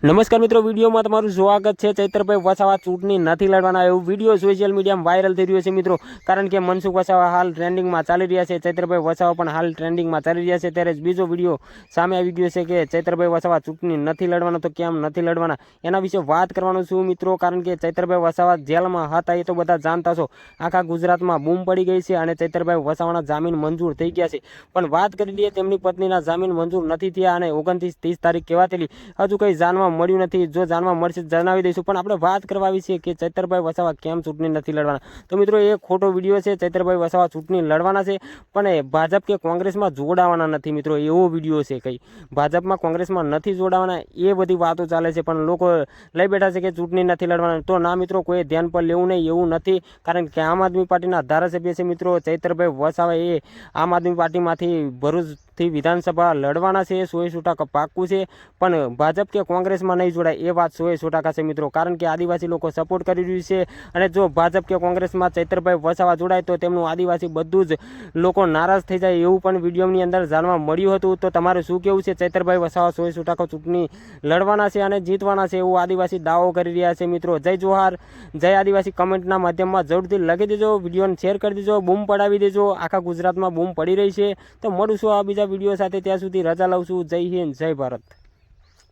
નમસ્કાર મિત્રો, વિડીયોમાં તમારું સ્વાગત છે। ચૈતરભાઈ વસાવા ચૂંટણી નથી લડવાના એવું વિડીયો સોશિયલ મીડિયામાં વાયરલ થઈ રહ્યો છે મિત્રો, કારણ કે મનસુખ વસાવા હાલ ટ્રેન્ડિંગમાં ચાલી રહ્યા છે, ચૈતરભાઈ વસાવા પણ હાલ ટ્રેન્ડિંગમાં ચાલી રહ્યા છે। ત્યારે જ બીજો વિડીયો સામે આવી ગયો છે કે ચૈતરભાઈ વસાવા ચૂંટણી નથી લડવાના, તો કેમ નથી લડવાના એના વિશે વાત કરવાનું છું મિત્રો, કારણ કે ચૈતરભાઈ વસાવા જેલમાં હતા એ તો બધા જાણતા છો। આખા ગુજરાતમાં બૂમ પડી ગઈ છે અને ચૈતરભાઈ વસાવાના જામીન મંજૂર થઈ ગયા છે, પણ વાત કરી લઈએ તેમની પત્નીના જામીન મંજૂર નથી થયા અને 29-30 તારીખ કહેવાતેલી હજુ કંઈ જાણવા મળ્યું નથી। જો જાણવા મળશે જણાવી દઈશું, પણ આપણે વાત કરવા આવી છે કે ચૈતરભાઈ વસાવા કેમ ચૂંટણી નથી લડવાના। તો મિત્રો એ ખોટો વિડીયો છે, ચૈતરભાઈ વસાવા ચૂંટણી લડવાના છે પણ ભાજપ કે કોંગ્રેસમાં જોડાવાના નથી મિત્રો, એવો વિડીયો છે। કંઈ ભાજપમાં કોંગ્રેસમાં નથી જોડાવાના એ બધી વાતો ચાલે છે, પણ લોકો લઈ બેઠા છે કે ચૂંટણી નથી લડવાના। તો ના મિત્રો, કોઈ ધ્યાન પર લેવું નહીં એવું નથી, કારણ કે આમ આદમી પાર્ટીના ધારાસભ્ય છે મિત્રો ચૈતરભાઈ વસાવા, એ આમ આદમી પાર્ટીમાંથી ભરૂચથી વિધાનસભા લડવાના છે, 100% પાક્કું છે, પણ ભાજપ કે કોંગ્રેસમાં નહીં જોડાય એ વાત 100% છે મિત્રો, કારણ કે આદિવાસી લોકો સપોર્ટ કરી રહ્યું છે અને જો ભાજપ કે કોંગ્રેસમાં ચૈતરભાઈ વસાવા જોડાય તો તેમનું આદિવાસી બધું જ લોકો નારાજ થઈ જાય એવું પણ વિડીયોની અંદર જાણવા મળ્યું હતું। તો તમારું શું કહેવું છે? ચૈતરભાઈ વસાવા 100% ચૂંટણી લડવાના છે અને જીતવાના છે એવું આદિવાસી દાવો કરી રહ્યા છે મિત્રો। જય જોહાર, જય આદિવાસી કમેન્ટના માધ્યમમાં જરૂરથી લખી દેજો, વિડીયોને શેર કરી દેજો, બૂમ પડાવી દેજો, આખા ગુજરાતમાં બૂમ પડી રહી છે। તો મળું છું આ બીજા વિડીયો સાથે, ત્યાં સુધી રજા લઉં છું। જય હિન્દ, જય ભારત।